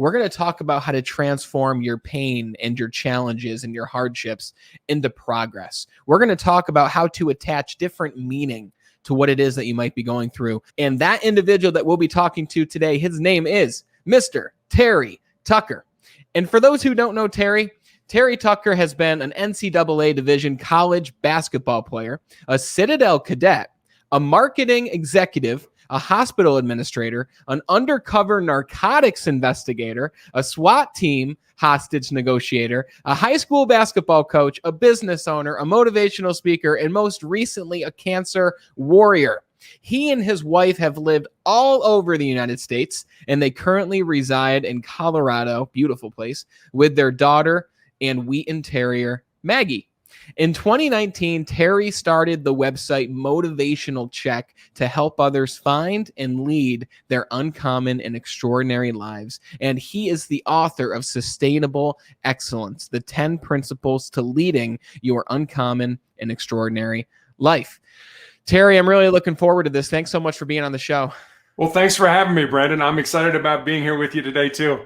we're going to talk about how to transform your pain and your challenges and your hardships into progress. We're going to talk about how to attach different meaning to what it is that you might be going through. And that individual that we'll be talking to today, his name is Mr. Terry Tucker. And for those who don't know Terry Tucker has been an NCAA Division college basketball player, a Citadel cadet, a marketing executive, a hospital administrator, an undercover narcotics investigator, a SWAT team hostage negotiator, a high school basketball coach, a business owner, a motivational speaker, and most recently, a cancer warrior. He and his wife have lived all over the United States, and they currently reside in Colorado, beautiful place, with their daughter and Wheaton Terrier, Maggie. In 2019, Terry started the website Motivational Check to help others find and lead their uncommon and extraordinary lives. And he is the author of Sustainable Excellence, the 10 Principles to Leading Your Uncommon and Extraordinary Life. Terry, I'm really looking forward to this. Thanks so much for being on the show. Well, thanks for having me, Brandon. I'm excited about being here with you today, too.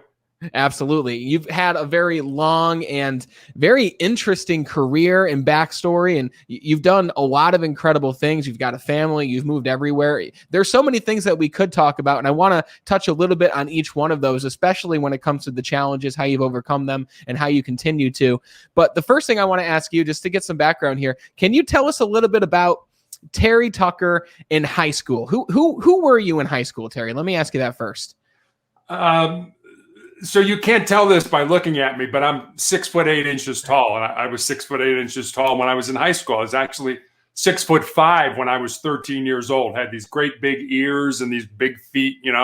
Absolutely. You've had a very long and very interesting career and backstory, and you've done a lot of incredible things. You've got a family. You've moved everywhere. There's so many things that we could talk about, and I want to touch a little bit on each one of those, especially when it comes to the challenges, how you've overcome them, and how you continue to. But the first thing I want to ask you, just to get some background here, can you tell us a little bit about Terry Tucker in high school? Who were you in high school, Terry? Let me ask you that first. So you can't tell this by looking at me, but I'm 6'8" tall, and I was 6'8" tall when I was in high school. I was actually 6'5" when I was 13 years old. Had these great big ears and these big feet, and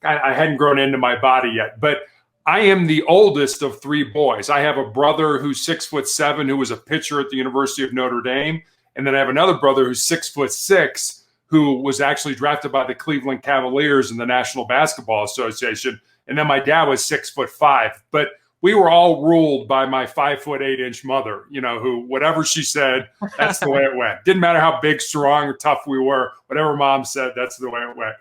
I hadn't grown into my body yet. But I am the oldest of three boys. I have a brother who's 6'7", who was a pitcher at the University of Notre Dame, and then I have another brother who's 6'6", who was actually drafted by the Cleveland Cavaliers in the National Basketball Association. And then my dad was 6'5", but we were all ruled by my 5'8" mother, who, whatever she said, that's the way it went. Didn't matter how big, strong, or tough we were. Whatever mom said, that's the way it went.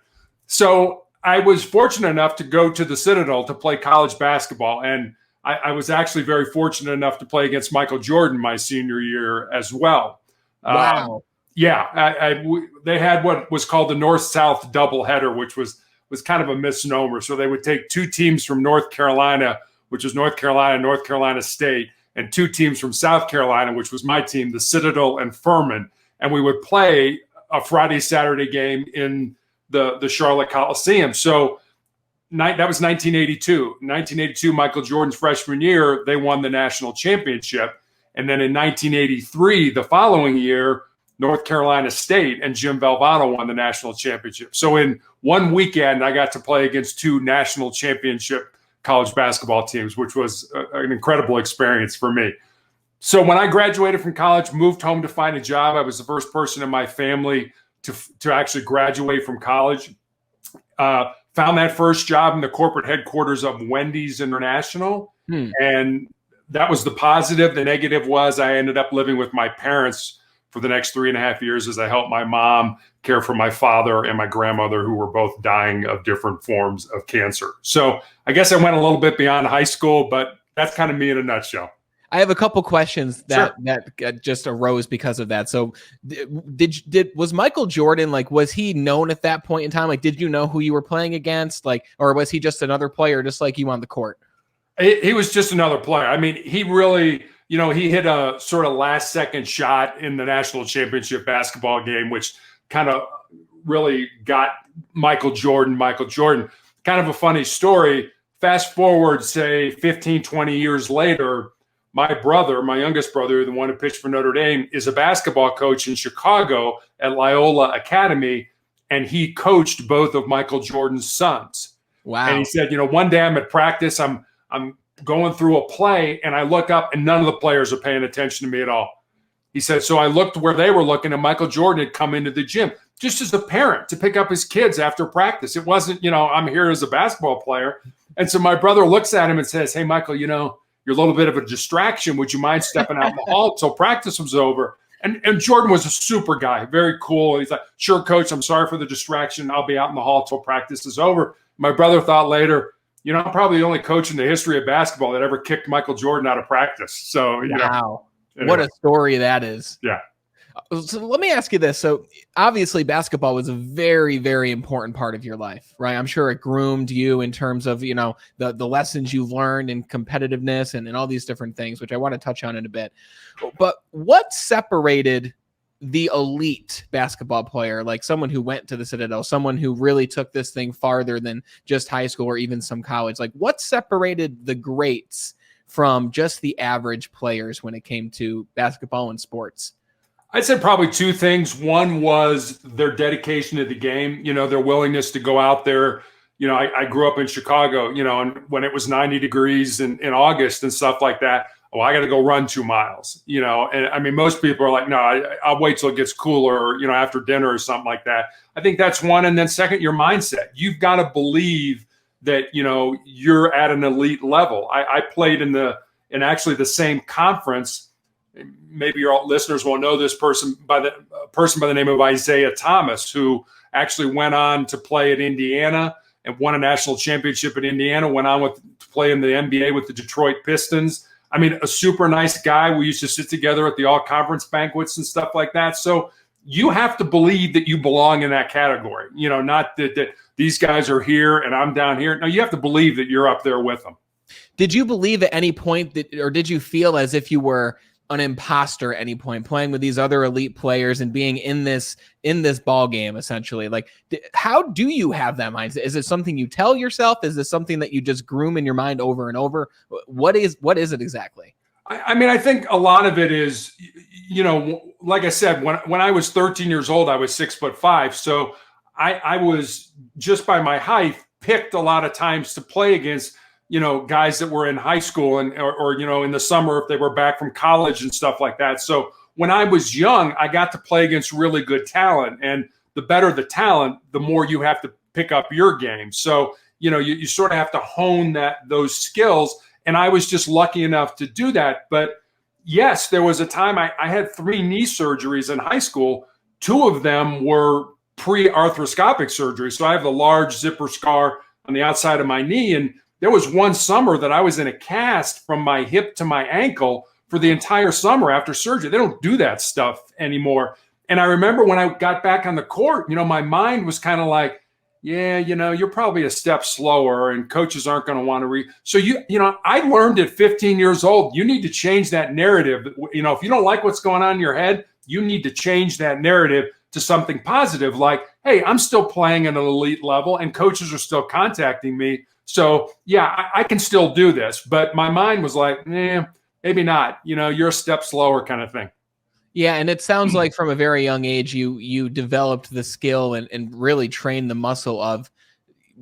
So I was fortunate enough to go to the Citadel to play college basketball. And I was actually very fortunate enough to play against Michael Jordan my senior year as well. Wow. They had what was called the North-South doubleheader, which was kind of a misnomer. So they would take two teams from North Carolina, which was North Carolina State, and two teams from South Carolina, which was my team, the Citadel and Furman. And we would play a Friday, Saturday game in the Charlotte Coliseum. So that was 1982. 1982, Michael Jordan's freshman year, they won the national championship. And then in 1983, the following year, North Carolina State and Jim Valvano won the national championship. So in one weekend, I got to play against two national championship college basketball teams, which was an incredible experience for me. So when I graduated from college, moved home to find a job, I was the first person in my family to actually graduate from college. Found that first job in the corporate headquarters of Wendy's International. And that was the positive. The negative was I ended up living with my parents for the next 3.5 years as I helped my mom care for my father and my grandmother, who were both dying of different forms of cancer. So I guess I went a little bit beyond high school, but that's kind of me in a nutshell. I have a couple questions that Sure. just arose because of that. So was Michael Jordan, was he known at that point in time? Did you know who you were playing against? Or was he just another player just like you on the court? He was just another player. I mean, he really, he hit a sort of last second shot in the national championship basketball game, which kind of really got Michael Jordan. Kind of a funny story. Fast forward, say 15, 20 years later, my youngest brother, the one who pitched for Notre Dame, is a basketball coach in Chicago at Loyola Academy, and he coached both of Michael Jordan's sons. Wow. And he said, one day I'm at practice, I'm going through a play, and I look up, and none of the players are paying attention to me at all. He said, so I looked where they were looking, and Michael Jordan had come into the gym just as a parent to pick up his kids after practice. It wasn't, I'm here as a basketball player. And so my brother looks at him and says, hey, Michael, you're a little bit of a distraction. Would you mind stepping out in the hall until practice was over? And Jordan was a super guy, very cool. He's like, sure, coach, I'm sorry for the distraction. I'll be out in the hall till practice is over. My brother thought later, I'm probably the only coach in the history of basketball that ever kicked Michael Jordan out of practice. So, Wow. Anyway. What a story that is. Yeah. So let me ask you this. So obviously basketball was a very, very important part of your life, right? I'm sure it groomed you in terms of, the lessons you learned in competitiveness and all these different things, which I want to touch on in a bit. But what separated the elite basketball player, like someone who went to the Citadel, someone who really took this thing farther than just high school or even some college? Like, what separated the greats from just the average players when it came to basketball and sports? I'd say probably two things. One was their dedication to the game, their willingness to go out there. I grew up in Chicago, and when it was 90 degrees in August and stuff like that, I got to go run 2 miles, and I mean, most people are like, no, I'll wait till it gets cooler, after dinner or something like that. I think that's one. And then second, your mindset. You've got to believe that, you're at an elite level. I played in actually the same conference. Maybe your listeners won't know this person by the name of Isaiah Thomas, who actually went on to play at Indiana and won a national championship at Indiana, went on to play in the NBA with the Detroit Pistons. I mean, a super nice guy. We used to sit together at the all-conference banquets and stuff like that. So you have to believe that you belong in that category, not that these guys are here and I'm down here. No, you have to believe that you're up there with them. Did you believe at any point or did you feel as if you were an imposter at any point, playing with these other elite players and being in this ball game, essentially? Like, how do you have that mindset? Is it something you tell yourself? Is this something that you just groom in your mind over and over? What is it exactly? I mean, I think a lot of it is, like I said, when I was 13 years old, I was 6'5". So I was, just by my height, picked a lot of times to play against guys that were in high school or in the summer if they were back from college and stuff like that. So when I was young, I got to play against really good talent, and the better the talent, the more you have to pick up your game. So, you sort of have to hone those skills. And I was just lucky enough to do that. But yes, there was a time I had 3 knee surgeries in high school. 2 of them were pre-arthroscopic surgery. So I have the large zipper scar on the outside of my knee. And there was one summer that I was in a cast from my hip to my ankle for the entire summer after surgery. They don't do that stuff anymore. And I remember when I got back on the court, my mind was kind of like, yeah, you're probably a step slower and coaches aren't going to want to So, I learned at 15 years old, you need to change that narrative. If you don't like what's going on in your head, you need to change that narrative to something positive. Like, hey, I'm still playing at an elite level and coaches are still contacting me. So, yeah, I can still do this. But my mind was like, maybe not. You're a step slower kind of thing. Yeah, and it sounds like from a very young age, you developed the skill and really trained the muscle of,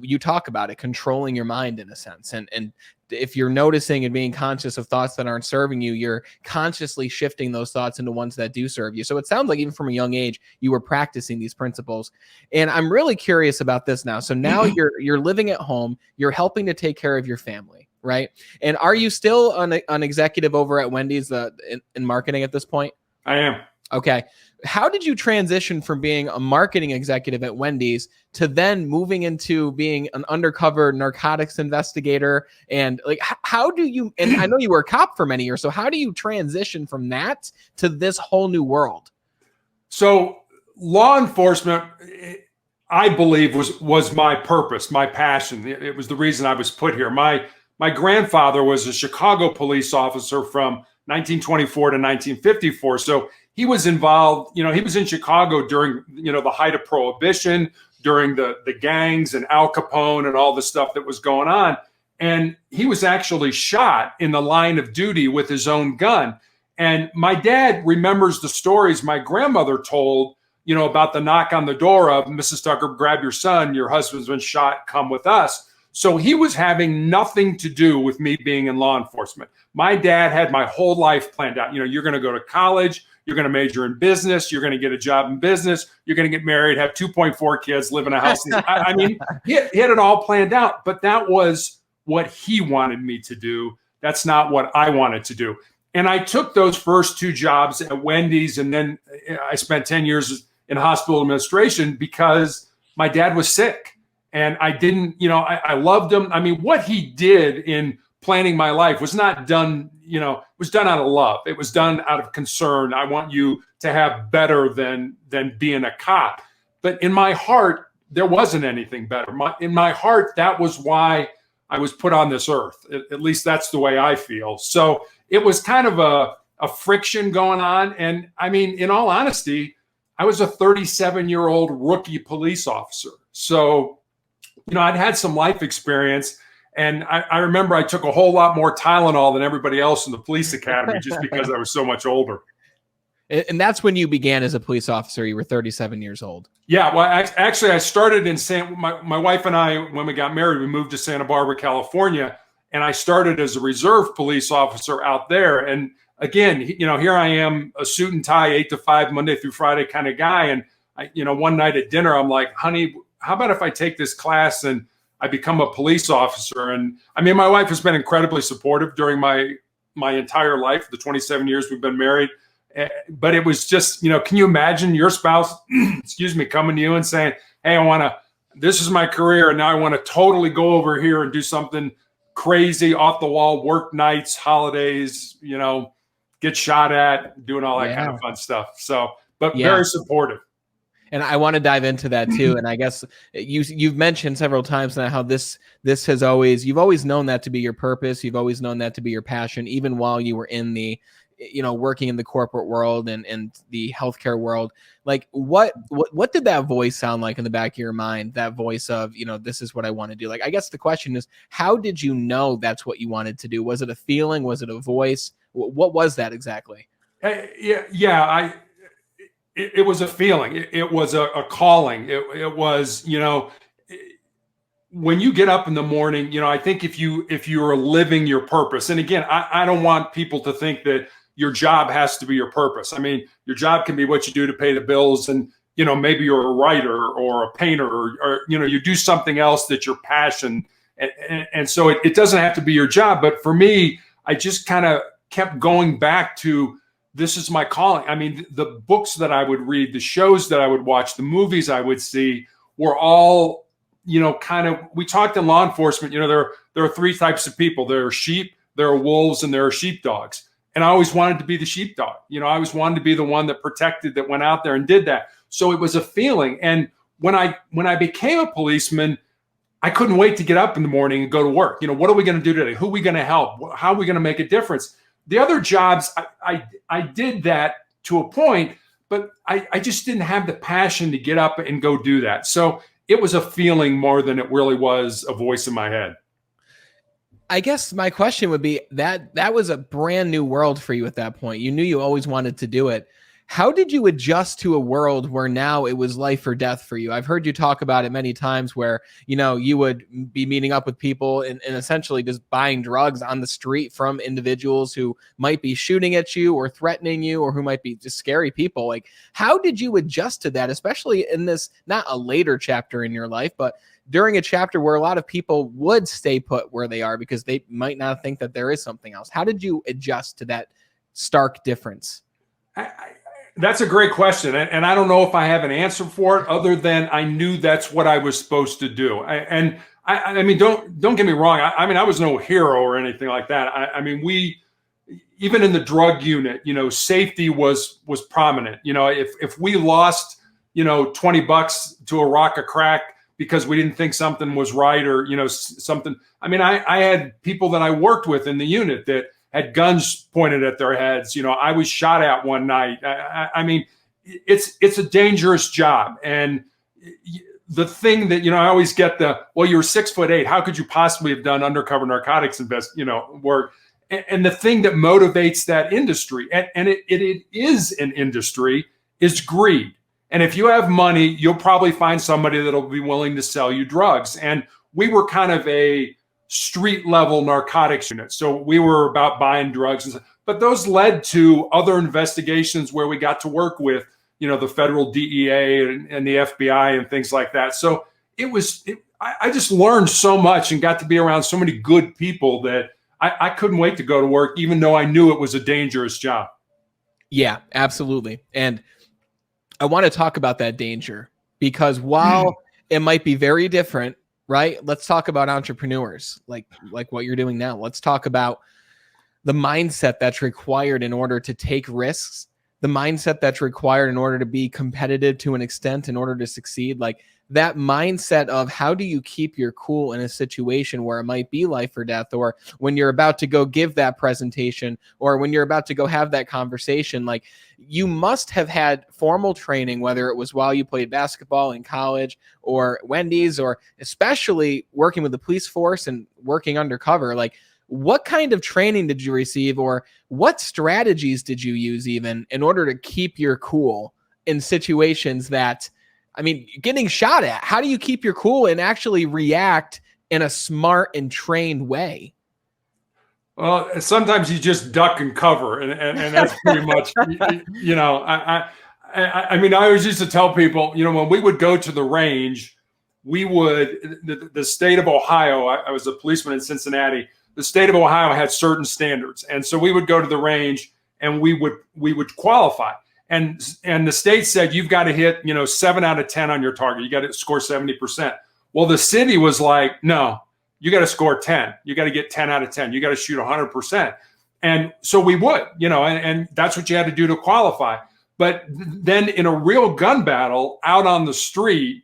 you talk about it, controlling your mind in a sense. And if you're noticing and being conscious of thoughts that aren't serving you, you're consciously shifting those thoughts into ones that do serve you. So it sounds like even from a young age, you were practicing these principles. And I'm really curious about this now. So now you're living at home, you're helping to take care of your family, right? And are you still an executive over at Wendy's in marketing at this point? I am. Okay. How did you transition from being a marketing executive at Wendy's to then moving into being an undercover narcotics investigator? And like, how do you, and I know you were a cop for many years, so how do you transition from that to this whole new world? So law enforcement, I believe, was my purpose, my passion. It was the reason I was put here. My grandfather was a Chicago police officer from 1924 to 1954. So he was involved, he was in Chicago during, the height of Prohibition, during the gangs and Al Capone and all the stuff that was going on. And he was actually shot in the line of duty with his own gun. And my dad remembers the stories my grandmother told, about the knock on the door of, Mrs. Tucker, grab your son, your husband's been shot, come with us. So he was having nothing to do with me being in law enforcement. My dad had my whole life planned out. You're going to go to college, you're going to major in business, you're going to get a job in business, you're going to get married, have 2.4 kids, live in a house. I mean, he had it all planned out, but that was what he wanted me to do. That's not what I wanted to do. And I took those first 2 jobs at Wendy's, and then I spent 10 years in hospital administration because my dad was sick. And I didn't, I loved him. I mean, what he did in planning my life was not done, was done out of love. It was done out of concern. I want you to have better than being a cop. But in my heart, there wasn't anything better. In my heart, that was why I was put on this earth. At least that's the way I feel. So it was kind of a friction going on. And I mean, in all honesty, I was a 37-year-old rookie police officer. So, I'd had some life experience. And I remember I took a whole lot more Tylenol than everybody else in the police academy just because I was so much older. And that's when you began as a police officer. You were 37 years old. Yeah, well, actually, I started in my wife and I, when we got married, we moved to Santa Barbara, California, and I started as a reserve police officer out there. And again, here I am, a suit and tie, 8 to 5, Monday through Friday kind of guy. And one night at dinner, I'm like, honey, how about if I take this class and I become a police officer? And I mean, my wife has been incredibly supportive during my entire life, the 27 years we've been married. But it was just, can you imagine your spouse, excuse me, coming to you and saying, hey, this is my career, and now I want to totally go over here and do something crazy, off the wall, work nights, holidays, get shot at, doing all that kind of fun stuff. So, but very supportive. And I want to dive into that too. And I guess you've mentioned several times now how this has you've always known that to be your purpose. You've always known that to be your passion, even while you were in the, working in the corporate world and the healthcare world. Like what did that voice sound like in the back of your mind? That voice of, this is what I want to do. Like, I guess the question is, how did you know that's what you wanted to do? Was it a feeling? Was it a voice? What was that exactly? It was a feeling. It was a calling. It was, when you get up in the morning, I think if you are living your purpose, and again, I don't want people to think that your job has to be your purpose. I mean, your job can be what you do to pay the bills, and maybe you're a writer or a painter, or you do something else that's your passion, and so it doesn't have to be your job. But for me, I just kind of kept going back to, this is my calling. I mean, the books that I would read, the shows that I would watch, the movies I would see were all, we talked in law enforcement, there are 3 types of people. There are sheep, there are wolves, and there are sheepdogs. And I always wanted to be the sheepdog. I always wanted to be the one that protected, that went out there and did that. So it was a feeling. And when I became a policeman, I couldn't wait to get up in the morning and go to work. What are we going to do today? Who are we going to help? How are we going to make a difference? The other jobs, I did that to a point, but I just didn't have the passion to get up and go do that. So it was a feeling more than it really was a voice in my head. I guess my question would be that was a brand new world for you at that point. You knew you always wanted to do it. How did you adjust to a world where now it was life or death for you? I've heard you talk about it many times where, you would be meeting up with people and essentially just buying drugs on the street from individuals who might be shooting at you or threatening you, or who might be just scary people. Like, how did you adjust to that, especially in this, not a later chapter in your life, but during a chapter where a lot of people would stay put where they are because they might not think that there is something else? How did you adjust to that stark difference? That's a great question. And I don't know if I have an answer for it, other than I knew that's what I was supposed to do. I mean, don't get me wrong. I was no hero or anything like that. I mean, even in the drug unit, safety was prominent. If we lost, $20 to a rock of crack because we didn't think something was right, or, something. I mean, I had people that I worked with in the unit that had guns pointed at their heads. I was shot at one night. I mean, it's a dangerous job. And the thing that, I always get well, you're 6'8". How could you possibly have done undercover narcotics work? And the thing that motivates that industry, and it is an industry, is greed. And if you have money, you'll probably find somebody that'll be willing to sell you drugs. And we were kind of a street level narcotics unit. So we were about buying drugs, but those led to other investigations where we got to work with, the federal DEA and the FBI and things like that. So I just learned so much and got to be around so many good people that I couldn't wait to go to work, even though I knew it was a dangerous job. Yeah, absolutely. And I want to talk about that danger, because while it might be very different right? Let's talk about entrepreneurs, like what you're doing now. Let's talk about the mindset that's required in order to take risks, the mindset that's required in order to be competitive to an extent, in order to succeed. Like that mindset of how do you keep your cool in a situation where it might be life or death, or when you're about to go give that presentation, or when you're about to go have that conversation. Like you must have had formal training, whether it was while you played basketball in college or Wendy's, or especially working with the police force and working undercover. Like what kind of training did you receive, or what strategies did you use even in order to keep your cool in situations that, I mean, getting shot at? How do you keep your cool and actually react in a smart and trained way? Well, sometimes you just duck and cover, and that's pretty much, you know, I mean, I always used to tell people, you know, when we would go to the range, we would, the state of Ohio, I was a policeman in Cincinnati, the state of Ohio had certain standards. And so we would go to the range and we would qualify. And the state said, you've got to hit, you know, 7 out of 10 on your target. You got to score 70%. Well, the city was like, no, you got to score 10. You got to get 10 out of 10. You got to shoot 100%. And so we would, you know, and that's what you had to do to qualify. But then in a real gun battle out on the street,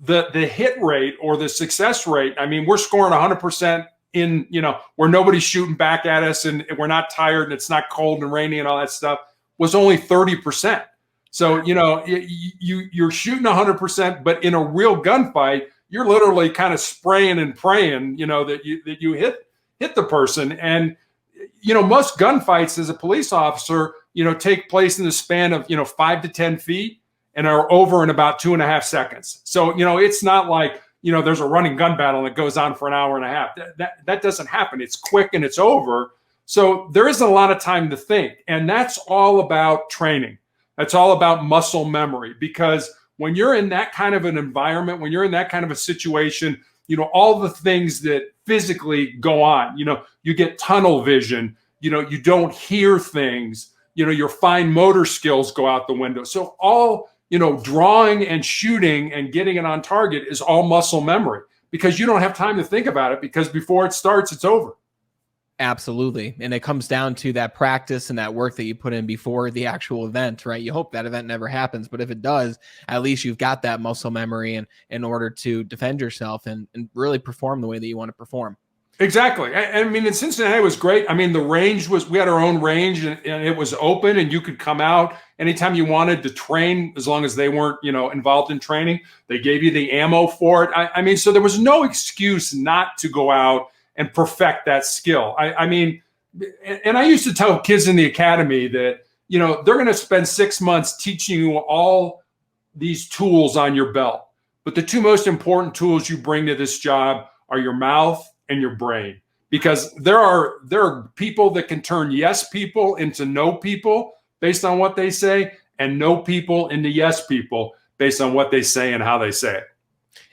the hit rate or the success rate, I mean, we're scoring 100% in, you know, where nobody's shooting back at us and we're not tired and it's not cold and rainy and all that stuff, was only 30%. So, you know, you're shooting 100%, but in a real gunfight, you're literally kind of spraying and praying, you know, that you hit the person. And, you know, most gunfights as a police officer, you know, take place in the span of, you know, 5 to 10 feet and are over in about 2.5 seconds. So, you know, it's not like, you know, there's a running gun battle that goes on for an hour and a half. That doesn't happen. It's quick and it's over. So there isn't a lot of time to think. And that's all about training. That's all about muscle memory, because when you're in that kind of an environment, when you're in that kind of a situation, you know, all the things that physically go on, you know, you get tunnel vision, you know, you don't hear things, you know, your fine motor skills go out the window. So all, you know, drawing and shooting and getting it on target is all muscle memory, because you don't have time to think about it, because before it starts, it's over. Absolutely. And it comes down to that practice and that work that you put in before the actual event, right? You hope that event never happens, but if it does, at least you've got that muscle memory and in order to defend yourself and really perform the way that you want to perform. Exactly. I mean, in Cincinnati, it was great. I mean, the range was, we had our own range and it was open and you could come out anytime you wanted to train, as long as they weren't, you know, involved in training. They gave you the ammo for it. I mean, so there was no excuse not to go out and perfect that skill. I mean, and I used to tell kids in the academy that, you know, they're going to spend 6 months teaching you all these tools on your belt. But the two most important tools you bring to this job are your mouth and your brain, because there are people that can turn yes people into no people based on what they say, and no people into yes people based on what they say and how they say it.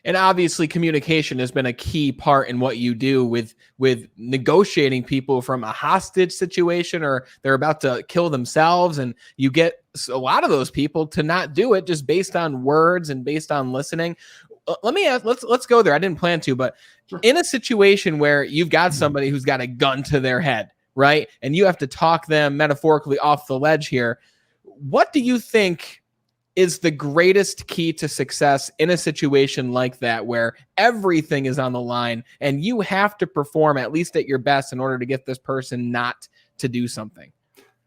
And obviously communication has been a key part in what you do with negotiating people from a hostage situation, or they're about to kill themselves. And you get a lot of those people to not do it just based on words and based on listening. Let me ask, let's go there. I didn't plan to, but in a situation where you've got somebody who's got a gun to their head, right? And you have to talk them metaphorically off the ledge here. What do you think is the greatest key to success in a situation like that, where everything is on the line and you have to perform at least at your best in order to get this person not to do something?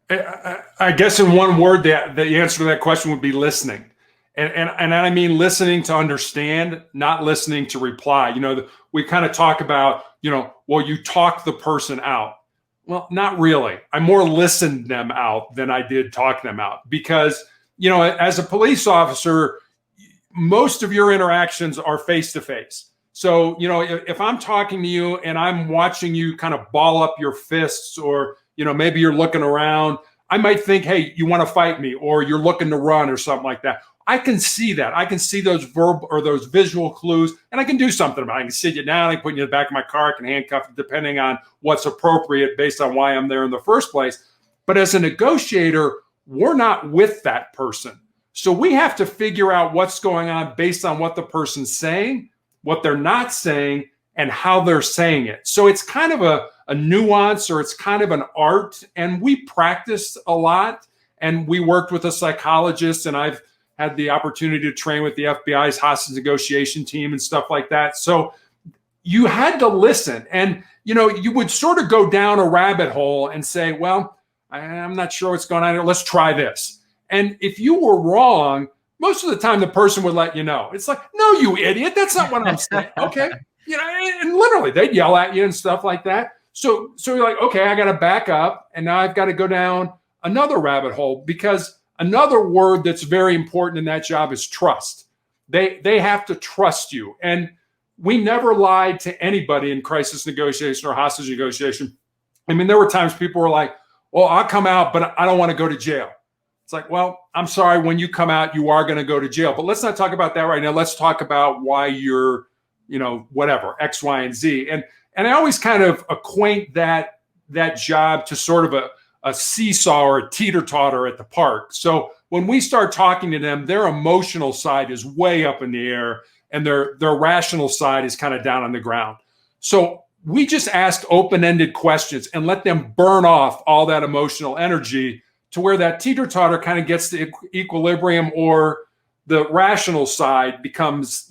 I guess in one word, the answer to that question would be listening. And I mean listening to understand, not listening to reply. You know, we kind of talk about, you know, well, you talk the person out. Well, not really. I more listened them out than I did talk them out, because, you know, as a police officer, most of your interactions are face to face. So, you know, if I'm talking to you and I'm watching you kind of ball up your fists, or, you know, maybe you're looking around, I might think, hey, you want to fight me, or you're looking to run or something like that. I can see that. I can see those verbal or those visual clues, and I can do something about it. I can sit you down, I can put you in the back of my car, I can handcuff you, depending on what's appropriate based on why I'm there in the first place. But as a negotiator, we're not with that person. So we have to figure out what's going on based on what the person's saying, what they're not saying, and how they're saying it. So it's kind of a nuance, or it's kind of an art. And we practiced a lot, and we worked with a psychologist, and I've had the opportunity to train with the FBI's hostage negotiation team and stuff like that. So you had to listen, and you would sort of go down a rabbit hole and say, well, I'm not sure what's going on here. Let's try this. And if you were wrong, most of the time the person would let you know. It's like, no, you idiot. That's not what I'm saying. Okay. And literally they'd yell at you and stuff like that. So you're like, okay, I got to back up, and now I've got to go down another rabbit hole, because another word that's very important in that job is trust. They have to trust you. And we never lied to anybody in crisis negotiation or hostage negotiation. I mean, there were times people were like, well, I'll come out, but I don't want to go to jail. It's like, well, I'm sorry, when you come out, you are going to go to jail. But let's not talk about that right now. Let's talk about why you're, whatever, X, Y, and Z. And I always kind of acquaint that job to sort of a seesaw or a teeter-totter at the park. So when we start talking to them, their emotional side is way up in the air, and their rational side is kind of down on the ground. So we just asked open-ended questions and let them burn off all that emotional energy to where that teeter-totter kind of gets to equilibrium, or the rational side becomes,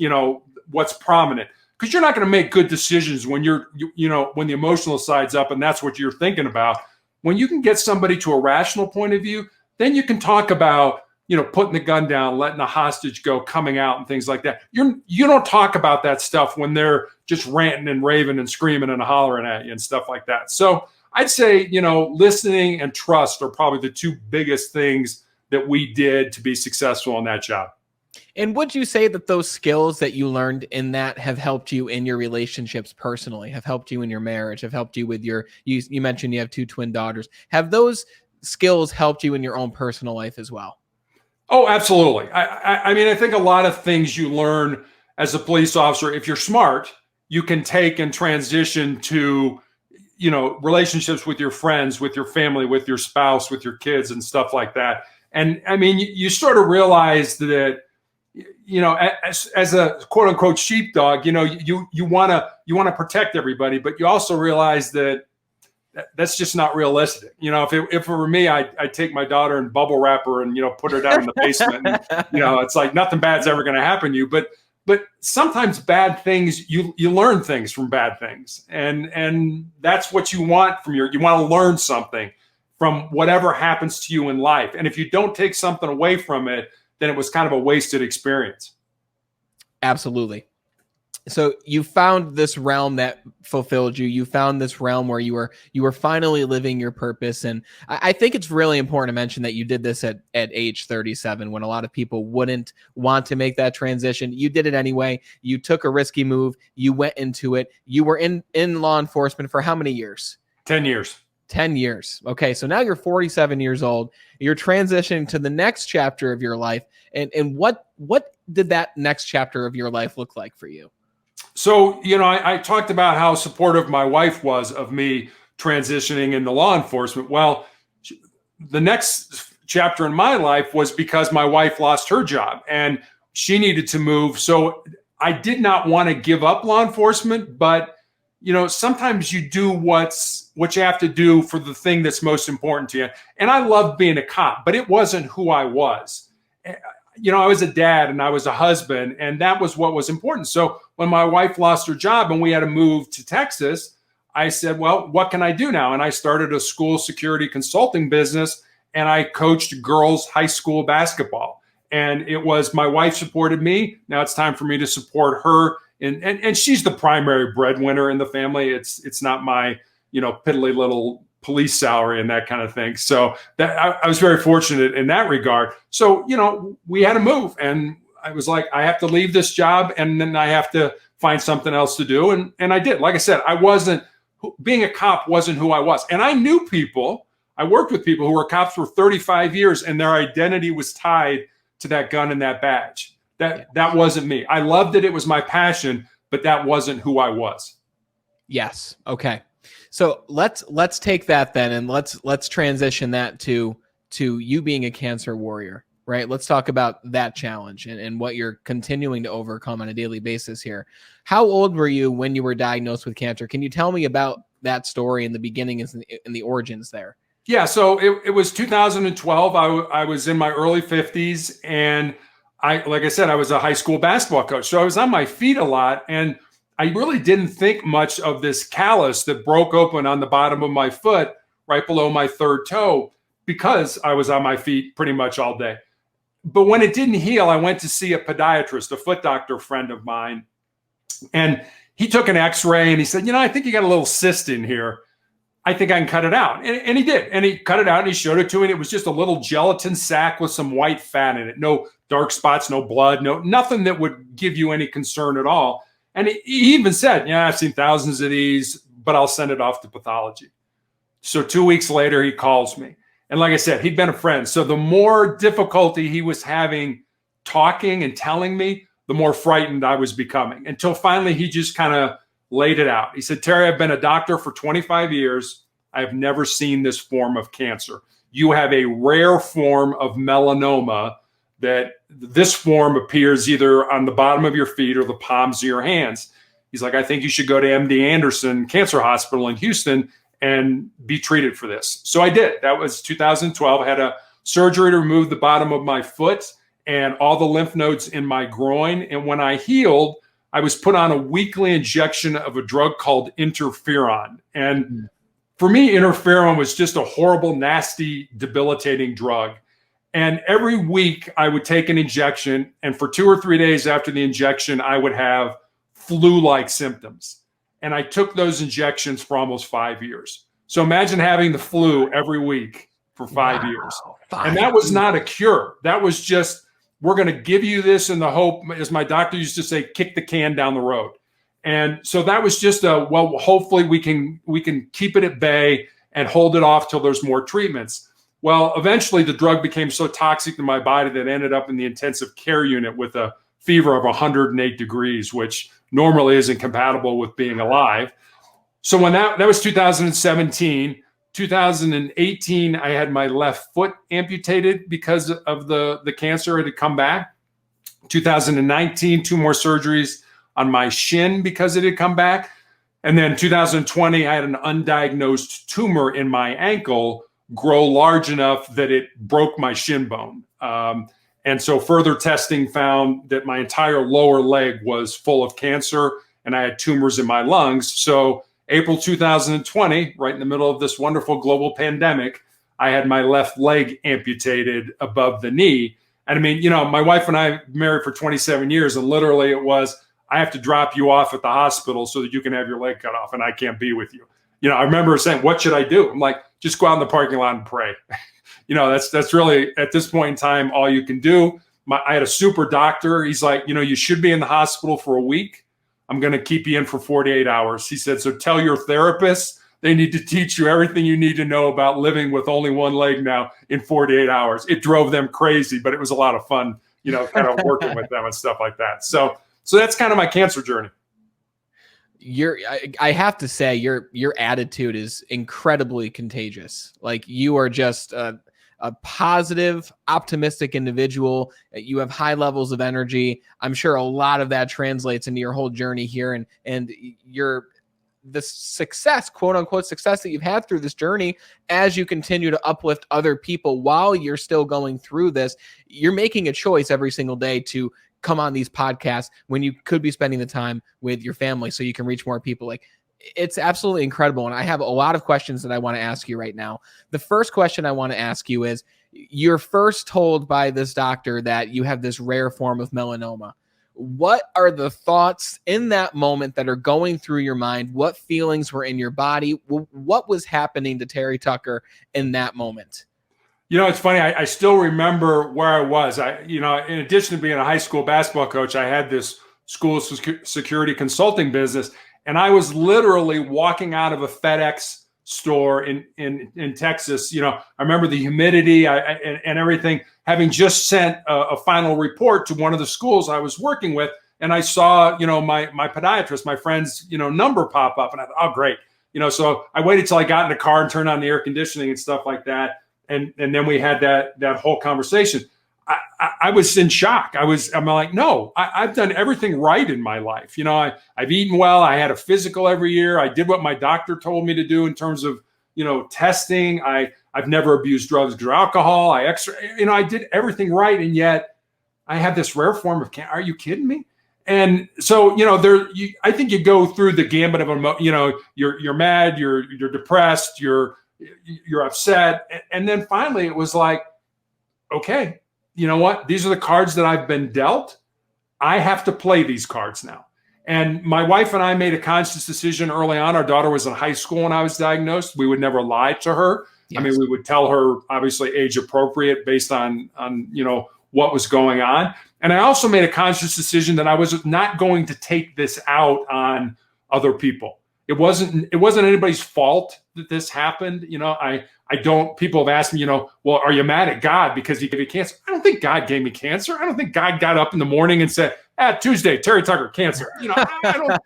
what's prominent. Because you're not going to make good decisions when when the emotional side's up and that's what you're thinking about. When you can get somebody to a rational point of view, then you can talk about, putting the gun down, letting a hostage go, coming out, and things like that. You don't talk about that stuff when they're just ranting and raving and screaming and hollering at you and stuff like that. So I'd say, listening and trust are probably the two biggest things that we did to be successful in that job. And would you say that those skills that you learned in that have helped you in your relationships personally, have helped you in your marriage, have helped you with you mentioned you have 2 twin daughters. Have those skills helped you in your own personal life as well? Oh, absolutely. I mean, I think a lot of things you learn as a police officer, if you're smart, you can take and transition to, relationships with your friends, with your family, with your spouse, with your kids, and stuff like that. And I mean, you sort of realize that, as a quote unquote sheepdog, you want to protect everybody, but you also realize that that's just not realistic. If it were me, I'd take my daughter and bubble wrap her and, put her down in the basement. And, it's like nothing bad's ever going to happen to you. But sometimes bad things, you learn things from bad things. And that's what you want you want to learn something from whatever happens to you in life. And if you don't take something away from it, then it was kind of a wasted experience. Absolutely. So you found this realm that fulfilled you. You found this realm where you were finally living your purpose. And I think it's really important to mention that you did this at age 37, when a lot of people wouldn't want to make that transition. You did it anyway. You took a risky move. You went into it. You were in law enforcement for how many years? 10 years. 10 years. Okay. So now you're 47 years old. You're transitioning to the next chapter of your life. And what did that next chapter of your life look like for you? So, I talked about how supportive my wife was of me transitioning into law enforcement. Well, the next chapter in my life was because my wife lost her job and she needed to move. So I did not want to give up law enforcement, but sometimes you do what you have to do for the thing that's most important to you. And I loved being a cop, but it wasn't who I was. I was a dad and I was a husband, and that was what was important. So when my wife lost her job and we had to move to Texas, I said, well, what can I do now? And I started a school security consulting business, and I coached girls high school basketball. And it was, my wife supported me. Now it's time for me to support her. And she's the primary breadwinner in the family. It's not my, piddly little police salary and that kind of thing. So that I was very fortunate in that regard. So, we had to move, and I was like, I have to leave this job, and then I have to find something else to do. And I did. Like I said, being a cop wasn't who I was. And I knew people, I worked with people who were cops for 35 years, and their identity was tied to that gun and that badge. That wasn't me. I loved it. It was my passion, but that wasn't who I was. Yes. Okay. So let's take that then, and let's transition that to you being a cancer warrior. right? Let's talk about that challenge and what you're continuing to overcome on a daily basis here. How old were you when you were diagnosed with cancer? Can you tell me about that story in the beginning and the origins there? Yeah, so it was 2012. I was in my early 50s, and like I said, I was a high school basketball coach. So I was on my feet a lot, and I really didn't think much of this callus that broke open on the bottom of my foot right below my third toe because I was on my feet pretty much all day. But when it didn't heal, I went to see a podiatrist, a foot doctor friend of mine, and he took an x-ray and he said, I think you got a little cyst in here. I think I can cut it out. And he did. And he cut it out and he showed it to me. And it was just a little gelatin sac with some white fat in it. No dark spots, no blood, nothing that would give you any concern at all. And he even said, I've seen thousands of these, but I'll send it off to pathology. So 2 weeks later, he calls me. And like I said, he'd been a friend. So the more difficulty he was having talking and telling me, the more frightened I was becoming, until finally he just kind of laid it out. He said, Terry, I've been a doctor for 25 years. I've never seen this form of cancer. You have a rare form of melanoma that this form appears either on the bottom of your feet or the palms of your hands. He's like, I think you should go to MD Anderson Cancer Hospital in Houston and be treated for this. So I did. That was 2012. I had a surgery to remove the bottom of my foot and all the lymph nodes in my groin. And when I healed, I was put on a weekly injection of a drug called interferon. And for me, interferon was just a horrible, nasty, debilitating drug. And every week I would take an injection. And for 2 or 3 days after the injection, I would have flu-like symptoms. And I took those injections for almost 5 years. So imagine having the flu every week for 5 years. And that was not a cure. That was just, we're going to give you this in the hope, as my doctor used to say, kick the can down the road. And so that was just hopefully we can keep it at bay and hold it off till there's more treatments. Well, eventually the drug became so toxic to my body that I ended up in the intensive care unit with a fever of 108 degrees, which normally isn't compatible with being alive. So when that was 2017, 2018, I had my left foot amputated because of the cancer. It had come back. 2019, 2 more surgeries on my shin because it had come back. And then 2020, I had an undiagnosed tumor in my ankle grow large enough that it broke my shin bone. And so further testing found that my entire lower leg was full of cancer and I had tumors in my lungs. So April 2020, right in the middle of this wonderful global pandemic, I had my left leg amputated above the knee. And I mean, my wife and I married for 27 years, and literally it was, I have to drop you off at the hospital so that you can have your leg cut off and I can't be with you. I remember saying, what should I do? I'm like, just go out in the parking lot and pray. That's really, at this point in time, all you can do. I had a super doctor. He's like, you should be in the hospital for a week. I'm going to keep you in for 48 hours. He said, so tell your therapist they need to teach you everything you need to know about living with only one leg now in 48 hours. It drove them crazy, but it was a lot of fun, kind of working with them and stuff like that. So that's kind of my cancer journey. I have to say your attitude is incredibly contagious. Like, you are just a positive, optimistic individual. You have high levels of energy. I'm sure a lot of that translates into your whole journey here, and the success, quote unquote success, that you've had through this journey as you continue to uplift other people while you're still going through this. You're making a choice every single day to come on these podcasts when you could be spending the time with your family so you can reach more people. Like, it's absolutely incredible. And I have a lot of questions that I want to ask you right now. The first question I want to ask you is, you're first told by this doctor that you have this rare form of melanoma. What are the thoughts in that moment that are going through your mind? What feelings were in your body? What was happening to Terry Tucker in that moment? It's funny. I still remember where I was. In addition to being a high school basketball coach, I had this school security consulting business, and I was literally walking out of a FedEx store in Texas. I remember the humidity and everything, having just sent a final report to one of the schools I was working with, and I saw, my podiatrist, my friend's, number pop up, and I thought, oh, great. So I waited till I got in the car and turned on the air conditioning and stuff like that. And then we had that whole conversation. I was in shock. I'm like, no, I've done everything right in my life. I've eaten well. I had a physical every year. I did what my doctor told me to do in terms of, testing. I've never abused drugs or alcohol. I did everything right. And yet I have this rare form of cancer. Are you kidding me? And so, I think you go through the gambit of, you're mad, you're depressed, you're upset. And then finally it was like, okay, you know what? These are the cards that I've been dealt. I have to play these cards now. And my wife and I made a conscious decision early on. Our daughter was in high school when I was diagnosed. We would never lie to her. Yes. I mean, we would tell her, obviously, age appropriate based on what was going on. And I also made a conscious decision that I was not going to take this out on other people. It wasn't anybody's fault that this happened. People have asked me, well, are you mad at God because he gave you cancer? I don't think God gave me cancer. I don't think God got up in the morning and said, Tuesday, Terry Tucker, cancer. I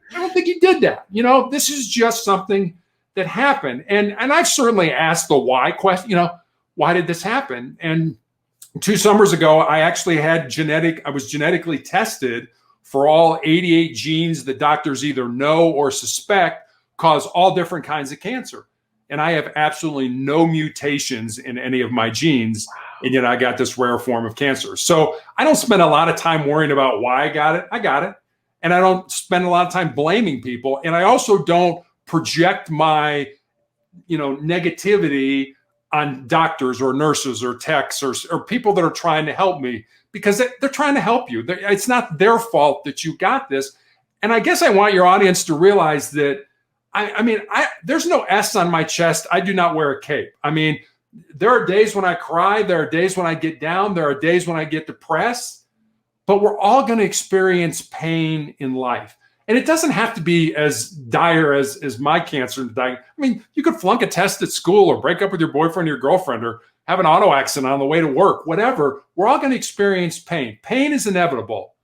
don't think he did that. This is just something that happened. And I've certainly asked the why question, why did this happen? And 2 summers ago, I was genetically tested for all 88 genes that doctors either know or suspect cause all different kinds of cancer. And I have absolutely no mutations in any of my genes. And yet I got this rare form of cancer. So I don't spend a lot of time worrying about why I got it. I got it. And I don't spend a lot of time blaming people. And I also don't project my, negativity on doctors or nurses or techs or people that are trying to help me, because they're trying to help you. It's not their fault that you got this. And I guess I want your audience to realize that there's no S on my chest. I do not wear a cape. I mean, there are days when I cry. There are days when I get down. There are days when I get depressed. But we're all going to experience pain in life. And it doesn't have to be as dire as my cancer. I mean, you could flunk a test at school or break up with your boyfriend or your girlfriend or have an auto accident on the way to work, whatever. We're all going to experience pain. Pain is inevitable.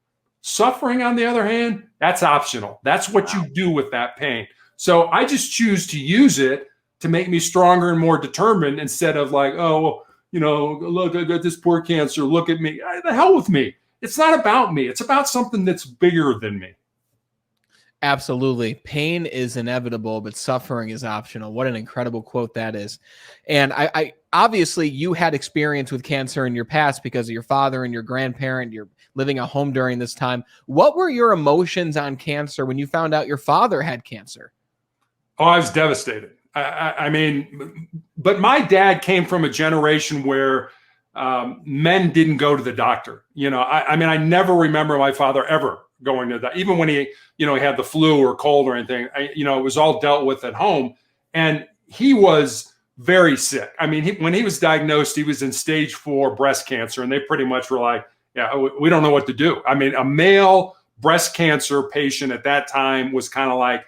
Suffering, on the other hand, that's optional. That's what you do with that pain. So I just choose to use it to make me stronger and more determined instead of like, oh, look, I got this poor cancer. Look at me. The hell with me. It's not about me. It's about something that's bigger than me. Absolutely. Pain is inevitable, but suffering is optional. What an incredible quote that is. And I obviously you had experience with cancer in your past because of your father and your grandparent. You're living at home during this time. What were your emotions on cancer when you found out your father had cancer? Oh, I was devastated. I mean, but my dad came from a generation where men didn't go to the doctor. I never remember my father ever going to that, even when he had the flu or cold or anything. It was all dealt with at home, and he was very sick. I mean, when he was diagnosed, he was in stage 4 breast cancer, and they pretty much were like, "Yeah, we don't know what to do." I mean, a male breast cancer patient at that time was kind of like,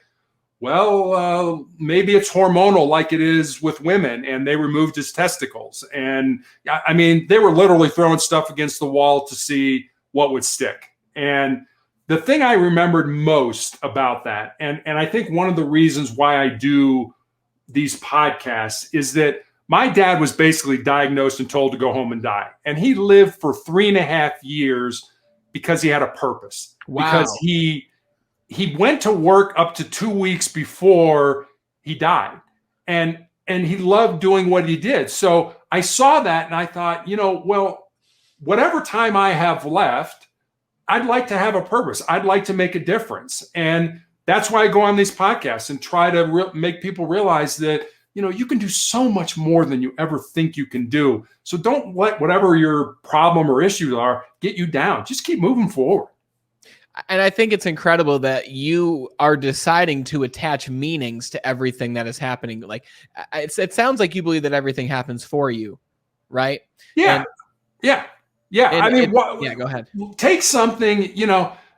well, maybe it's hormonal like it is with women, and they removed his testicles. And I mean, they were literally throwing stuff against the wall to see what would stick. And the thing I remembered most about that, and I think one of the reasons why I do these podcasts is that my dad was basically diagnosed and told to go home and die. And he lived for 3.5 years because he had a purpose. Wow. Because he went to work up to 2 weeks before he died. And he loved doing what he did. So I saw that and I thought, well, whatever time I have left, I'd like to have a purpose. I'd like to make a difference. And that's why I go on these podcasts and try to make people realize that, you can do so much more than you ever think you can do. So don't let whatever your problem or issues are get you down. Just keep moving forward. And I think it's incredible that you are deciding to attach meanings to everything that is happening. Like it sounds like you believe that everything happens for you, right? Yeah. Yeah. Go ahead. Take something,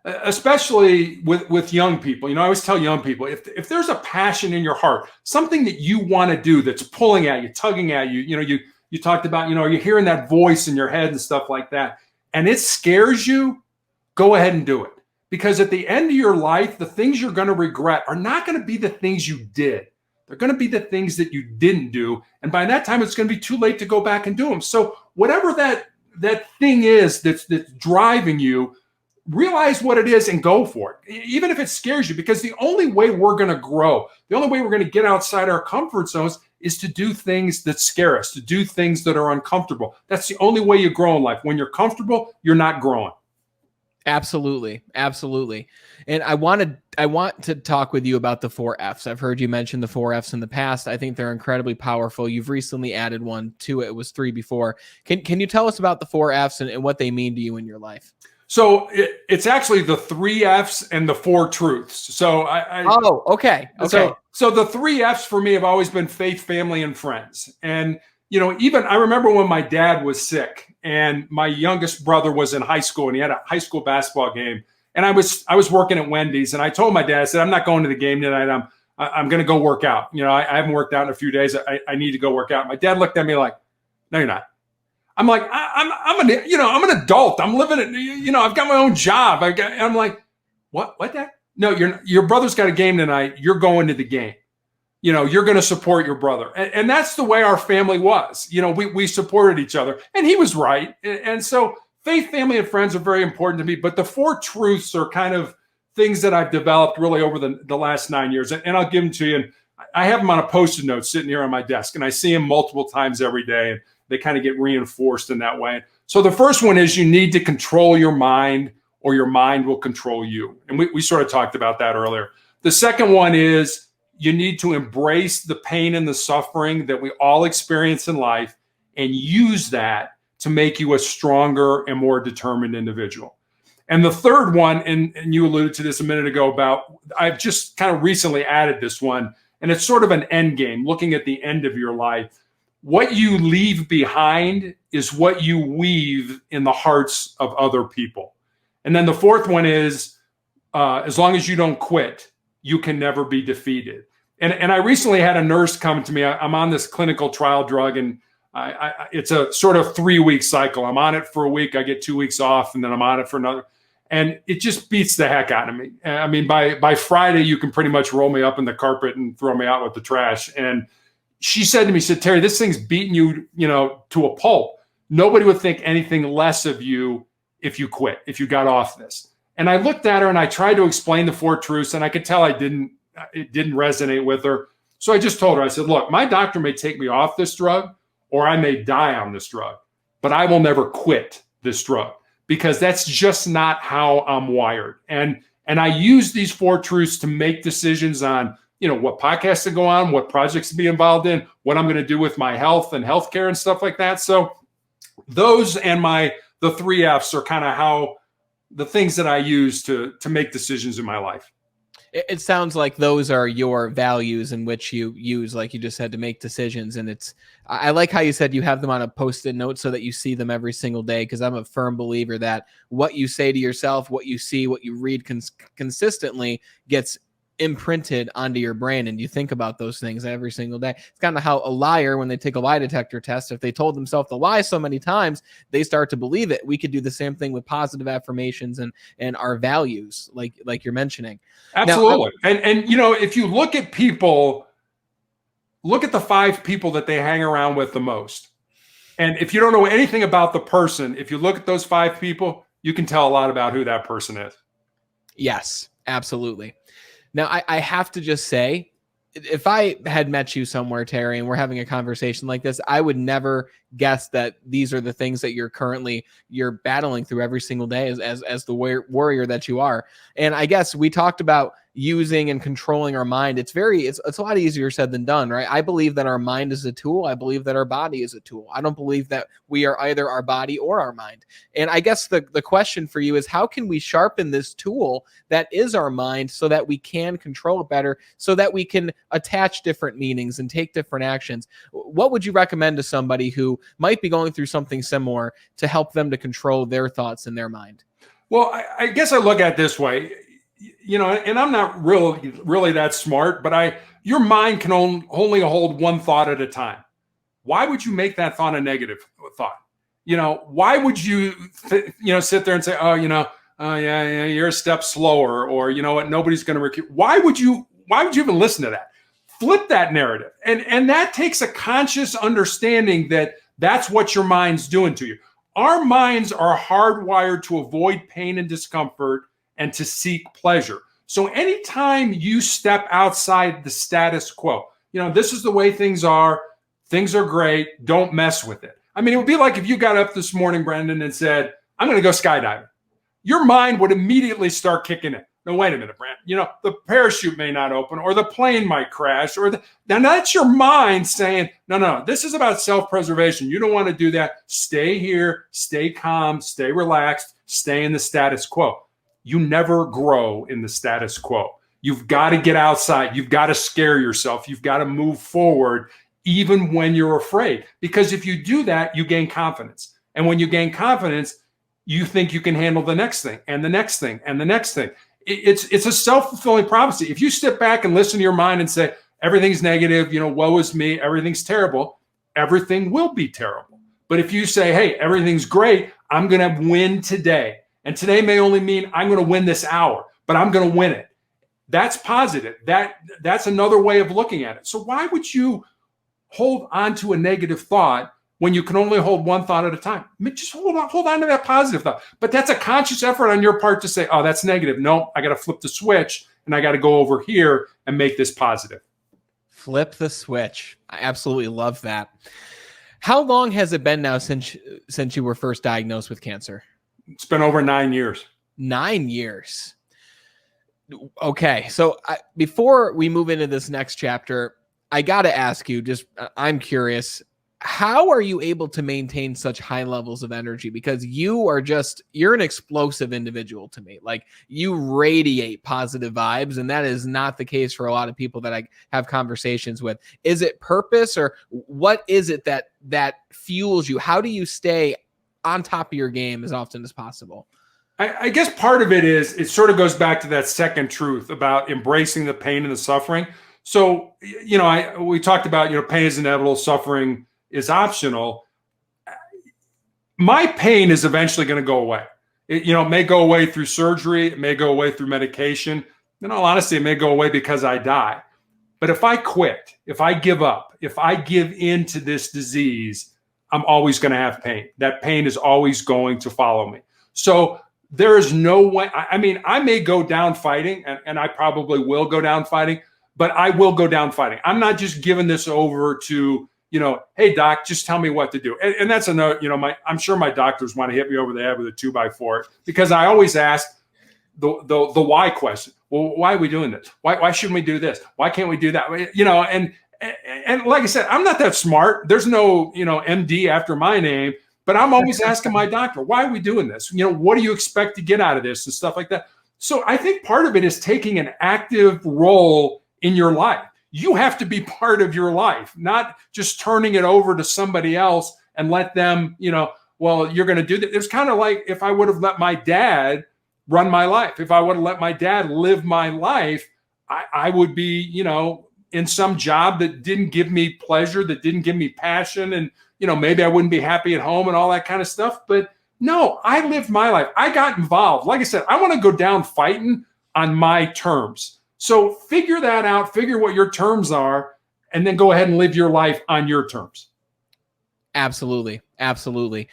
especially with young people. I always tell young people, if there's a passion in your heart, something that you want to do that's pulling at you, tugging at you, you talked about, you're hearing that voice in your head and stuff like that, and it scares you, go ahead and do it. Because at the end of your life, the things you're going to regret are not going to be the things you did. They're going to be the things that you didn't do. And by that time, it's going to be too late to go back and do them. So whatever that that thing is that's driving you, realize what it is and go for it, even if it scares you, because the only way we're going to grow, the only way we're going to get outside our comfort zones is to do things that scare us, to do things that are uncomfortable. That's the only way you grow in life. When you're comfortable, you're not growing. Absolutely. Absolutely. And I want to talk with you about the 4 F's. I've heard you mention the 4 F's in the past. I think they're incredibly powerful. You've recently added one to it. It was 3 before. Can you tell us about the 4 F's and what they mean to you in your life? So it's actually the 3 F's and the 4 truths. So okay. So the 3 F's for me have always been faith, family, and friends. And, even I remember when my dad was sick and my youngest brother was in high school and he had a high school basketball game. And I was working at Wendy's, and I told my dad, I said, I'm not going to the game tonight. I'm going to go work out. I haven't worked out in a few days. I need to go work out. My dad looked at me like, no, you're not. I'm like, I'm an adult. I'm living it. I've got my own job. I'm like, what, Dad? No, your brother's got a game tonight. You're going to the game. You're going to support your brother. And that's the way our family was. We supported each other, and he was right. And so faith, family, and friends are very important to me. But the 4 truths are kind of things that I've developed really over the last 9 years. And I'll give them to you. And I have them on a Post-it note sitting here on my desk, and I see them multiple times every day. And they kind of get reinforced in that way. So the first one is you need to control your mind, or your mind will control you. And we sort of talked about that earlier. The second one is you need to embrace the pain and the suffering that we all experience in life and use that to make you a stronger and more determined individual. And the third one, and you alluded to this a minute ago about, I've just kind of recently added this one, and it's sort of an end game, looking at the end of your life. What you leave behind is what you weave in the hearts of other people. And then the fourth one is, as long as you don't quit, you can never be defeated. And I recently had a nurse come to me. I'm on this clinical trial drug, and it's a sort of 3-week cycle. I'm on it for a week. I get 2 weeks off, and then I'm on it for another. And it just beats the heck out of me. I mean, by Friday, you can pretty much roll me up in the carpet and throw me out with the trash. And she said to me, Terry, this thing's beating you, to a pulp. Nobody would think anything less of you if you quit, if you got off this. And I looked at her and I tried to explain the 4 truths, and I could tell it didn't resonate with her. So I just told her, I said, look, my doctor may take me off this drug, or I may die on this drug, but I will never quit this drug, because that's just not how I'm wired. And I use these 4 truths to make decisions on, what podcasts to go on, what projects to be involved in, what I'm going to do with my health and healthcare and stuff like that. So those and the 3 F's are kind of how the things that I use to make decisions in my life. It sounds like those are your values in which you use, like you just said, to make decisions. And I like how you said you have them on a Post-it note so that you see them every single day, because I'm a firm believer that what you say to yourself, what you see, what you read consistently gets imprinted onto your brain, and you think about those things every single day. It's kind of how a liar, when they take a lie detector test, if they told themselves to lie so many times, they start to believe it. We could do the same thing with positive affirmations and our values, like you're mentioning. Absolutely. Now, and if you look at people, look at the 5 people that they hang around with the most. And if you don't know anything about the person, if you look at those 5 people, you can tell a lot about who that person is. Yes, absolutely. Now, I have to just say, if I had met you somewhere, Terry, and we're having a conversation like this, I would never guess that these are the things that you're battling through every single day as the warrior that you are. And I guess we talked about using and controlling our mind. It's a lot easier said than done, right? I believe that our mind is a tool. I believe that our body is a tool. I don't believe that we are either our body or our mind. And I guess the question for you is, how can we sharpen this tool that is our mind so that we can control it better, so that we can attach different meanings and take different actions? What would you recommend to somebody who might be going through something similar to help them to control their thoughts and their mind? Well, I guess I look at it this way. And I'm not really that smart, but your mind can only hold one thought at a time. Why would you make that thought a negative thought? Why would you, sit there and say, yeah, you're a step slower, or what, nobody's going to recruit. Why would you even listen to that? Flip that narrative. And that takes a conscious understanding that that's what your mind's doing to you. our minds are hardwired to avoid pain and discomfort and to seek pleasure. So anytime you step outside the status quo, this is the way things are great, don't mess with it. I mean, it would be like if you got up this morning, Brendan, and said, I'm going to go skydiving. Your mind would immediately start kicking in. No, wait a minute, Brent. The parachute may not open, or the plane might crash, now that's your mind saying, no, this is about self-preservation. You don't want to do that. Stay here, stay calm, stay relaxed, stay in the status quo. You never grow in the status quo. You've got to get outside. You've got to scare yourself. You've got to move forward, even when you're afraid. Because if you do that, you gain confidence. And when you gain confidence, you think you can handle the next thing and the next thing and the next thing. It's a self-fulfilling prophecy. If you step back and listen to your mind and say, everything's negative, woe is me, everything's terrible, everything will be terrible. But if you say, hey, everything's great, I'm going to win today. And today may only mean I'm going to win this hour, but I'm going to win it. That's positive. That's another way of looking at it. So why would you hold on to a negative thought when you can only hold one thought at a time? I mean, just hold on to that positive thought. But that's a conscious effort on your part to say, oh, that's negative. No, I got to flip the switch and I got to go over here and make this positive. Flip the switch. I absolutely love that. How long has it been now since you were first diagnosed with cancer? It's been over 9 years. 9 years. Okay. So before we move into this next chapter, I got to ask you, I'm curious, how are you able to maintain such high levels of energy? Because you're an explosive individual to me. Like, you radiate positive vibes, and that is not the case for a lot of people that I have conversations with. Is it purpose, or what is it that fuels you? How do you stay on top of your game as often as possible? I guess part of it is, it sort of goes back to that second truth about embracing the pain and the suffering. So, we talked about, pain is inevitable, suffering is optional. My pain is eventually going to go away. It may go away through surgery. It may go away through medication. In all honesty, it may go away because I die. But if I quit, if I give up, if I give in to this disease, I'm always going to have pain. That pain is always going to follow me. So there is no way. I mean, I may go down fighting, and I probably will go down fighting, but I will go down fighting. I'm not just giving this over to, hey, doc, just tell me what to do. And that's another, I'm sure my doctors want to hit me over the head with a 2x4, because I always ask the why question. Well, why are we doing this? Why shouldn't we do this? Why can't we do that? And like I said, I'm not that smart. There's no, MD after my name, but I'm always asking my doctor, why are we doing this? What do you expect to get out of this and stuff like that? So I think part of it is taking an active role in your life. You have to be part of your life, not just turning it over to somebody else and let them, well, you're going to do that. It's kind of like if I would have let my dad run my life. If I would have let my dad live my life, I would be, in some job that didn't give me pleasure, that didn't give me passion. And, maybe I wouldn't be happy at home and all that kind of stuff. But no, I lived my life. I got involved. Like I said, I want to go down fighting on my terms. So figure that out, figure what your terms are, and then go ahead and live your life on your terms. Absolutely. Absolutely.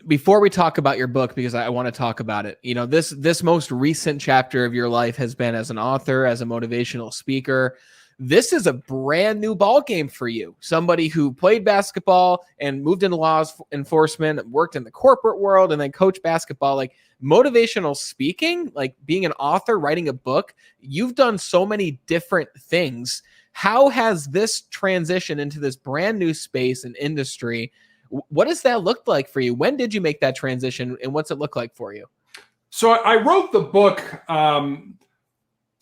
Before we talk about your book, because I want to talk about it, this most recent chapter of your life has been as an author, as a motivational speaker. This is a brand new ball game for you. Somebody who played basketball and moved into law enforcement, worked in the corporate world, and then coached basketball. Like, motivational speaking, like being an author, writing a book, you've done so many different things. How has this transition into this brand new space and industry? What does that look like for you? When did you make that transition, and what's it look like for you? So I wrote the book.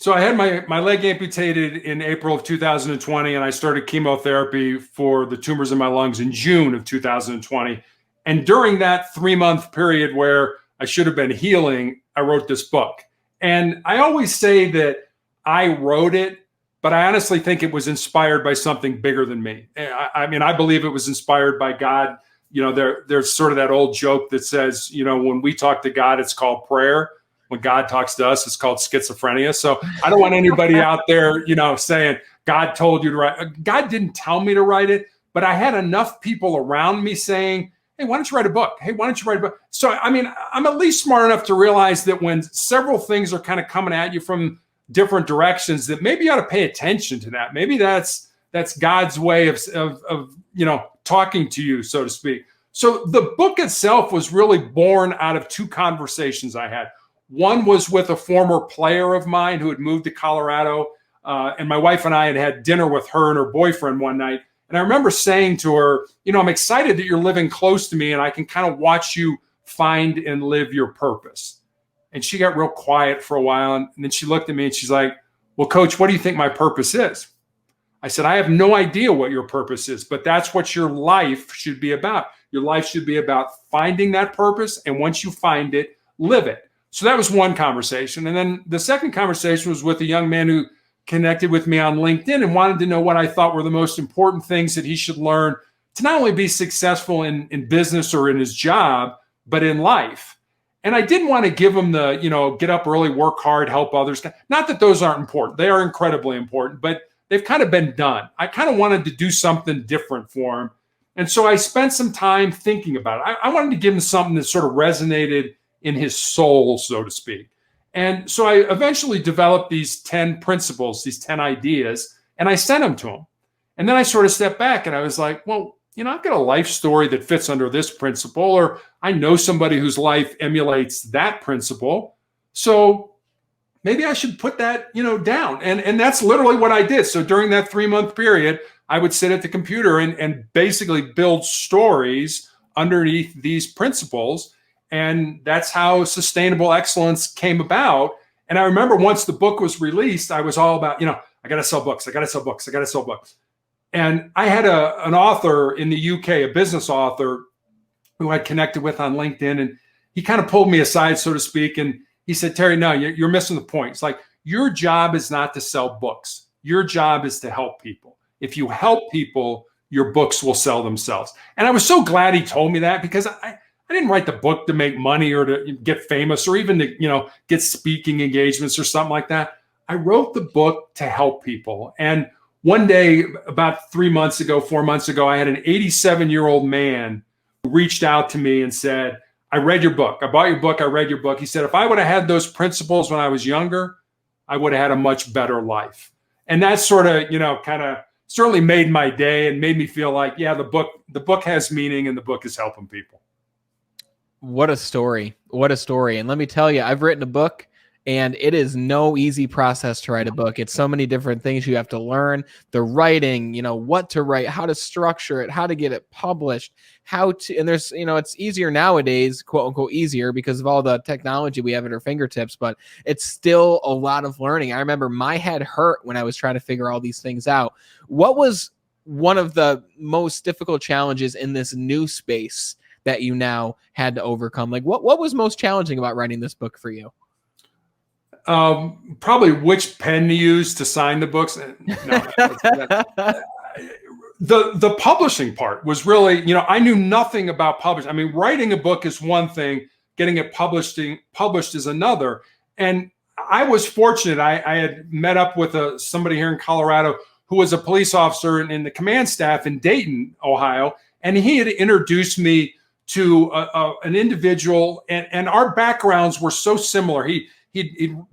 So I had my leg amputated in April of 2020, and I started chemotherapy for the tumors in my lungs in June of 2020. And during that 3-month period where I should have been healing, I wrote this book. And I always say that I wrote it, but I honestly think it was inspired by something bigger than me. I mean, I believe it was inspired by God. There's sort of that old joke that says, when we talk to God, it's called prayer. When God talks to us, it's called schizophrenia. So I don't want anybody out there, saying God told you to write. God didn't tell me to write it, but I had enough people around me saying, hey, why don't you write a book? Hey, why don't you write a book? So, I mean, I'm at least smart enough to realize that when several things are kind of coming at you from different directions, that maybe you ought to pay attention to that. Maybe that's God's way of talking to you, so to speak. So the book itself was really born out of two conversations I had. One was with a former player of mine who had moved to Colorado, and my wife and I had dinner with her and her boyfriend one night. And I remember saying to her, I'm excited that you're living close to me and I can kind of watch you find and live your purpose. And she got real quiet for a while. And then she looked at me and she's like, well, Coach, what do you think my purpose is? I said, I have no idea what your purpose is, but that's what your life should be about. Your life should be about finding that purpose. And once you find it, live it. So that was one conversation. And then the second conversation was with a young man who connected with me on LinkedIn and wanted to know what I thought were the most important things that he should learn to not only be successful in business or in his job, but in life. And I didn't want to give him the, get up early, work hard, help others. Not that those aren't important. They are incredibly important, but they've kind of been done. I kind of wanted to do something different for him. And so I spent some time thinking about it. I wanted to give him something that sort of resonated in his soul, so to speak. And so I eventually developed these 10 principles, these 10 ideas, and I sent them to him. And then I sort of stepped back and I was like, well, I've got a life story that fits under this principle, or I know somebody whose life emulates that principle. So maybe I should put that, down. And that's literally what I did. So during that 3-month period, I would sit at the computer and basically build stories underneath these principles. And that's how sustainable excellence came about. And I remember once the book was released, I was all about, I got to sell books. I got to sell books. I got to sell books. And I had an author in the UK, a business author who I'd connected with on LinkedIn. And he kind of pulled me aside, so to speak. And he said, Terry, no, you're missing the point. It's like, your job is not to sell books. Your job is to help people. If you help people, your books will sell themselves. And I was so glad he told me that, because I didn't write the book to make money or to get famous or even to, get speaking engagements or something like that. I wrote the book to help people. And one day, about 4 months ago, I had an 87-year-old man who reached out to me and said, I read your book. I bought your book. I read your book. He said, if I would have had those principles when I was younger, I would have had a much better life. And that sort of, kind of certainly made my day and made me feel like, yeah, the book has meaning and the book is helping people. What a story. What a story. And let me tell you, I've written a book, and it is no easy process to write a book. It's so many different things you have to learn, the writing, what to write, how to structure it, how to get it published, and there's, it's easier nowadays, quote unquote, easier because of all the technology we have at our fingertips, but it's still a lot of learning. I remember my head hurt when I was trying to figure all these things out. What was one of the most difficult challenges in this new space that you now had to overcome? Like what was most challenging about writing this book for you? Probably which pen to use to sign the books. The publishing part was really, I knew nothing about publishing. I mean, writing a book is one thing, getting it published is another. And I was fortunate. I had met up with somebody here in Colorado who was a police officer in the command staff in Dayton, Ohio, and he had introduced me to an individual, and our backgrounds were so similar. He'd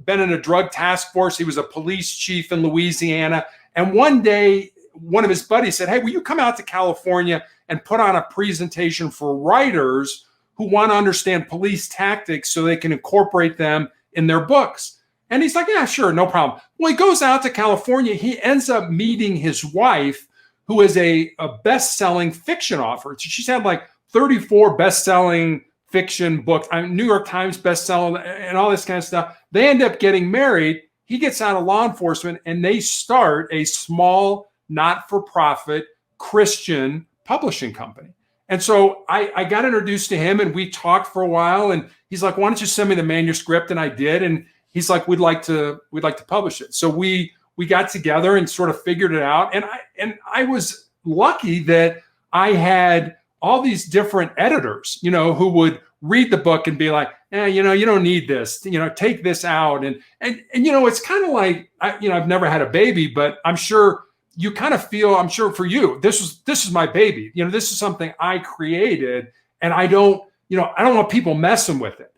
been in a drug task force. He was a police chief in Louisiana. And one day, one of his buddies said, hey, will you come out to California and put on a presentation for writers who want to understand police tactics so they can incorporate them in their books? And he's like, yeah, sure, no problem. Well, he goes out to California. He ends up meeting his wife, who is a best-selling fiction author. She's had like 34 best-selling fiction books, New York Times bestseller, and all this kind of stuff. They end up getting married. He gets out of law enforcement, and they start a small, not-for-profit Christian publishing company. And so I got introduced to him, and we talked for a while. And he's like, "Why don't you send me the manuscript?" And I did. And he's like, "We'd like to publish it." So we got together and sort of figured it out. And I was lucky that I had all these different editors, who would read the book and be like, you don't need this, take this out. And it's kind of like, I've never had a baby, but I'm sure you kind of feel, I'm sure for you, this is my baby. This is something I created, And I don't want people messing with it.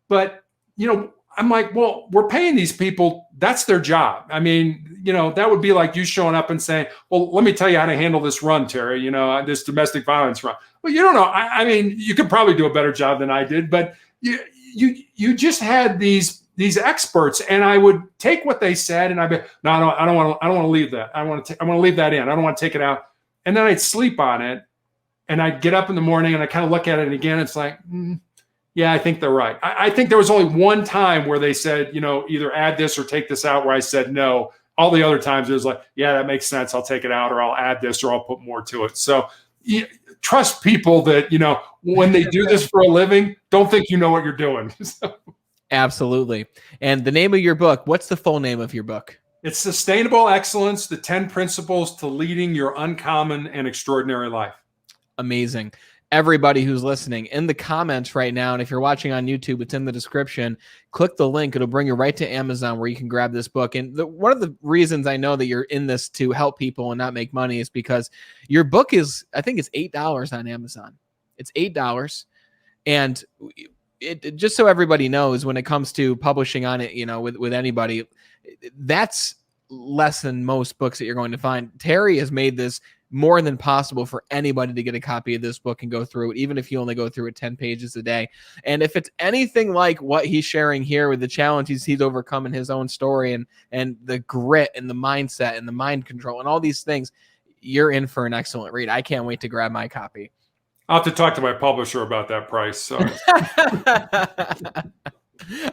But, I'm like, well, we're paying these people. That's their job. I mean, that would be like you showing up and saying, well, let me tell you how to handle this run, Terry, this domestic violence run. Well, you don't know. I mean, you could probably do a better job than I did, but you just had these experts, and I would take what they said and I'd be, no, I don't want to leave that. I want to leave that in. I don't want to take it out. And then I'd sleep on it, and I'd get up in the morning and I kind of look at it again. It's like, yeah, I think they're right. I think there was only one time where they said, either add this or take this out, where I said no. All the other times it was like, yeah, that makes sense. I'll take it out, or I'll add this, or I'll put more to it. So trust people that, when they do this for a living, don't think you know what you're doing. Absolutely. And the name of your book, what's the full name of your book? It's Sustainable Excellence, the 10 Principles to Leading Your Uncommon and Extraordinary Life. Amazing. Everybody who's listening, in the comments right now, and if you're watching on YouTube, it's in the description. Click the link. It'll bring you right to Amazon where you can grab this book. And one of the reasons I know that you're in this to help people and not make money is because your book is, I think it's $8 on Amazon. It's $8. And it just so everybody knows, when it comes to publishing on it, with anybody, that's less than most books that you're going to find. Terry has made this more than possible for anybody to get a copy of this book and go through it, even if you only go through it 10 pages a day. And if it's anything like what he's sharing here with the challenges he's overcome in his own story, and the grit and the mindset and the mind control and all these things, you're in for an excellent read. I can't wait to grab my copy. I'll have to talk to my publisher about that price. So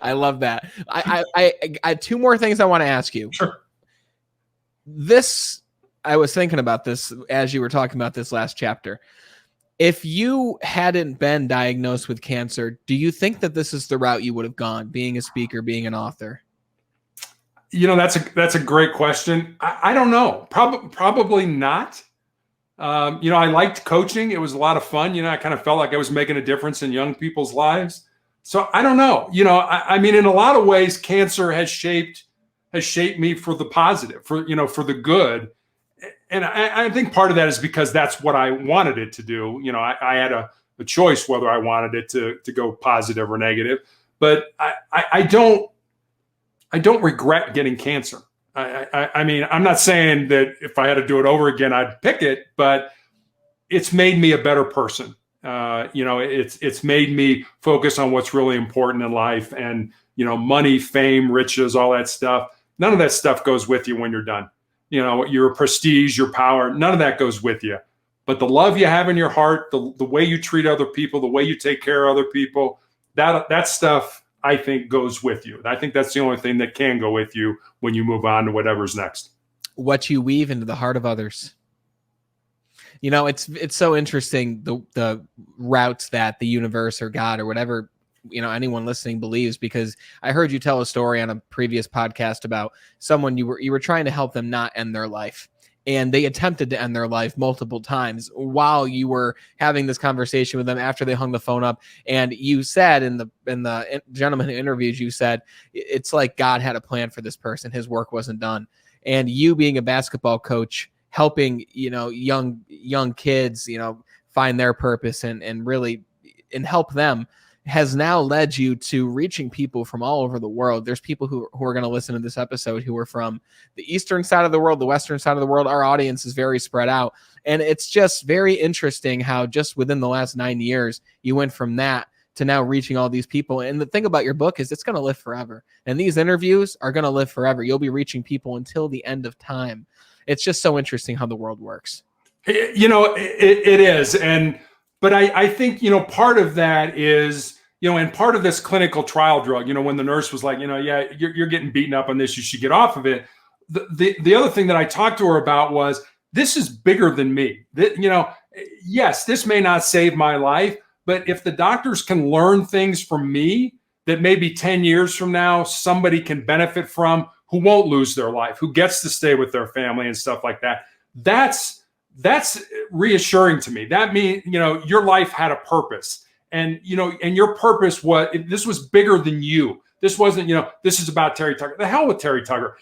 I love that. I two more things I want to ask you. Sure. I was thinking about this as you were talking about this last chapter. If you hadn't been diagnosed with cancer, do you think that this is the route you would have gone, being a speaker, being an author? That's a great question. I don't know. Probably not. I liked coaching. It was a lot of fun. I kind of felt like I was making a difference in young people's lives. So I don't know. I mean, in a lot of ways, cancer has shaped me for the positive, for the good. And I think part of that is because that's what I wanted it to do. I had a choice whether I wanted it to go positive or negative. But I don't regret getting cancer. I mean, I'm not saying that if I had to do it over again, I'd pick it, but it's made me a better person. It's made me focus on what's really important in life, and, money, fame, riches, all that stuff. None of that stuff goes with you when you're done. Your prestige, your power, none of that goes with you. But the love you have in your heart, the way you treat other people, the way you take care of other people, that stuff, I think, goes with you. I think that's the only thing that can go with you when you move on to whatever's next. What you weave into the heart of others. It's so interesting, the routes that the universe or God or whatever, anyone listening believes, because I heard you tell a story on a previous podcast about someone you were trying to help them not end their life. And they attempted to end their life multiple times while you were having this conversation with them after they hung the phone up. And you said, in the gentleman who interviewed you said, it's like God had a plan for this person. His work wasn't done. And you, being a basketball coach, helping, young kids, find their purpose and really help them, has now led you to reaching people from all over the world. There's people who are going to listen to this episode who are from the eastern side of the world, the western side of the world. Our audience is very spread out. And it's just very interesting how just within the last 9 years, you went from that to now reaching all these people. And the thing about your book is it's going to live forever. And these interviews are going to live forever. You'll be reaching people until the end of time. It's just so interesting how the world works. It is. But I think, part of that is, and part of this clinical trial drug, when the nurse was like, yeah, you're getting beaten up on this, you should get off of it. The other thing that I talked to her about was, this is bigger than me. Yes, this may not save my life, but if the doctors can learn things from me that maybe 10 years from now, somebody can benefit from, who won't lose their life, who gets to stay with their family and stuff like that. That's reassuring to me. That means, your life had a purpose. And, and your purpose this was bigger than you. This wasn't, this is about Terry Tucker. The hell with Terry Tucker.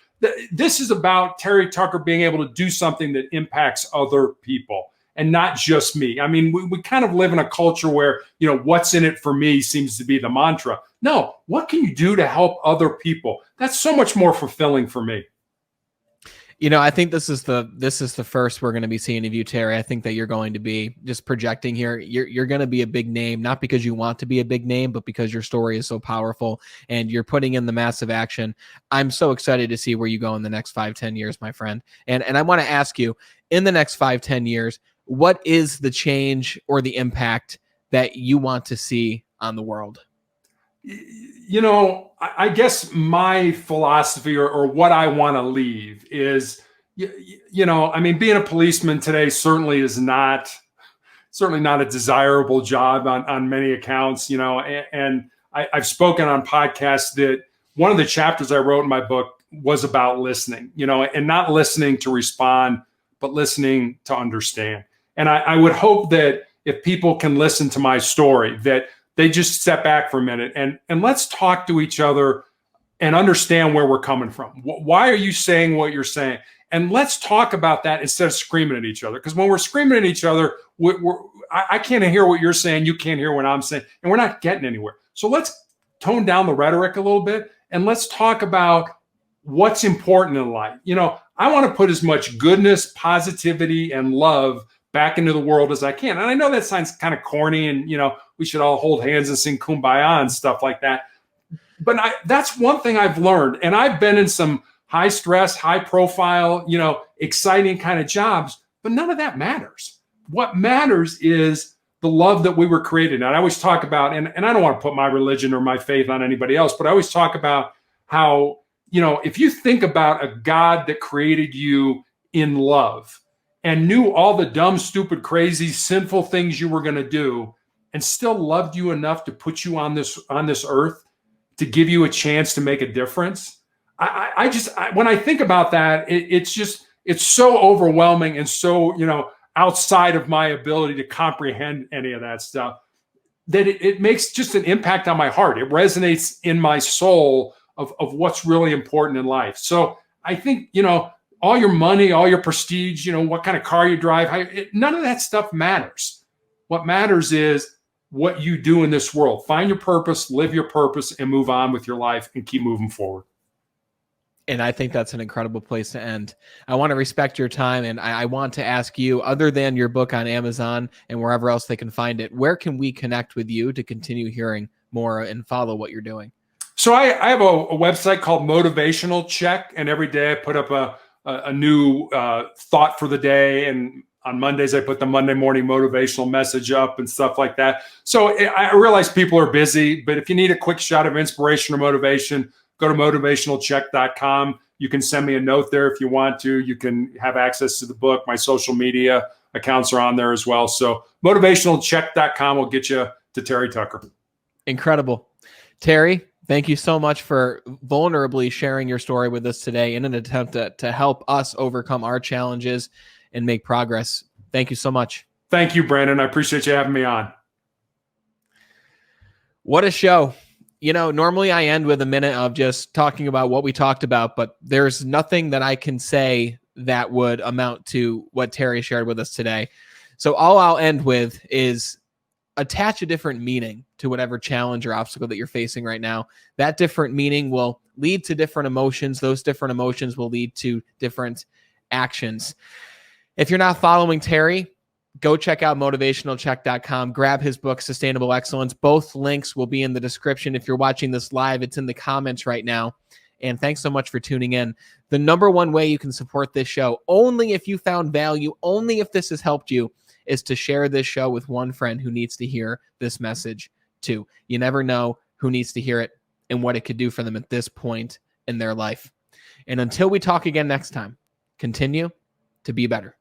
This is about Terry Tucker being able to do something that impacts other people. and not just me. I mean, we kind of live in a culture where, what's in it for me seems to be the mantra. No, what can you do to help other people? That's so much more fulfilling for me. I think this is the first we're going to be seeing of you, Terry. I think that you're going to be, just projecting here, you're going to be a big name, not because you want to be a big name, but because your story is so powerful and you're putting in the massive action. I'm so excited to see where you go in the next 5-10 years, my friend. And I want to ask you, in the next 5-10 years, what is the change or the impact that you want to see on the world? I guess my philosophy or what I want to leave is, I mean, being a policeman today certainly not a desirable job on many accounts, and I've spoken on podcasts that one of the chapters I wrote in my book was about listening, and not listening to respond, but listening to understand. And I would hope that if people can listen to my story, that they just step back for a minute and let's talk to each other and understand where we're coming from. Why are you saying what you're saying? And let's talk about that instead of screaming at each other. Because when we're screaming at each other, I can't hear what you're saying. You can't hear what I'm saying. And we're not getting anywhere. So let's tone down the rhetoric a little bit and let's talk about what's important in life. I want to put as much goodness, positivity, and love back into the world as I can. And I know that sounds kind of corny and, we should all hold hands and sing Kumbaya and stuff like that. But that's one thing I've learned. And I've been in some high stress, high profile, exciting kind of jobs, but none of that matters. What matters is the love that we were created. And I always talk about, and I don't want to put my religion or my faith on anybody else, but I always talk about how, if you think about a God that created you in love and knew all the dumb, stupid, crazy, sinful things you were going to do, and still loved you enough to put you on this earth to give you a chance to make a difference. I just when I think about that, it's so overwhelming and so, outside of my ability to comprehend any of that stuff, that it makes just an impact on my heart. It resonates in my soul of what's really important in life. So I think, all your money, all your prestige, what kind of car you drive, none of that stuff matters. What matters is what you do in this world. Find your purpose, live your purpose, and move on with your life and keep moving forward. And I think that's an incredible place to end. I want to respect your time, and I want to ask you, other than your book on Amazon and wherever else they can find it, where can we connect with you to continue hearing more and follow what you're doing? So I have a website called Motivational Check, and every day I put up a new thought for the day, and on Mondays, I put the Monday morning motivational message up and stuff like that. So I realize people are busy, but if you need a quick shot of inspiration or motivation, go to motivationalcheck.com. You can send me a note there if you want to. You can have access to the book. My social media accounts are on there as well. So motivationalcheck.com will get you to Terry Tucker. Incredible. Terry, thank you so much for vulnerably sharing your story with us today in an attempt to help us overcome our challenges and make progress. Thank you so much. Thank you, Brandon. I appreciate you having me on. What a show. Normally I end with a minute of just talking about what we talked about, but there's nothing that I can say that would amount to what Terry shared with us today. So all I'll end with is attach a different meaning to whatever challenge or obstacle that you're facing right now. That different meaning will lead to different emotions. Those different emotions will lead to different actions. If you're not following Terry, go check out motivationalcheck.com. Grab his book, Sustainable Excellence. Both links will be in the description. If you're watching this live, it's in the comments right now. And thanks so much for tuning in. The number one way you can support this show, only if you found value, only if this has helped you, is to share this show with one friend who needs to hear this message too. You never know who needs to hear it and what it could do for them at this point in their life. And until we talk again next time, continue to be better.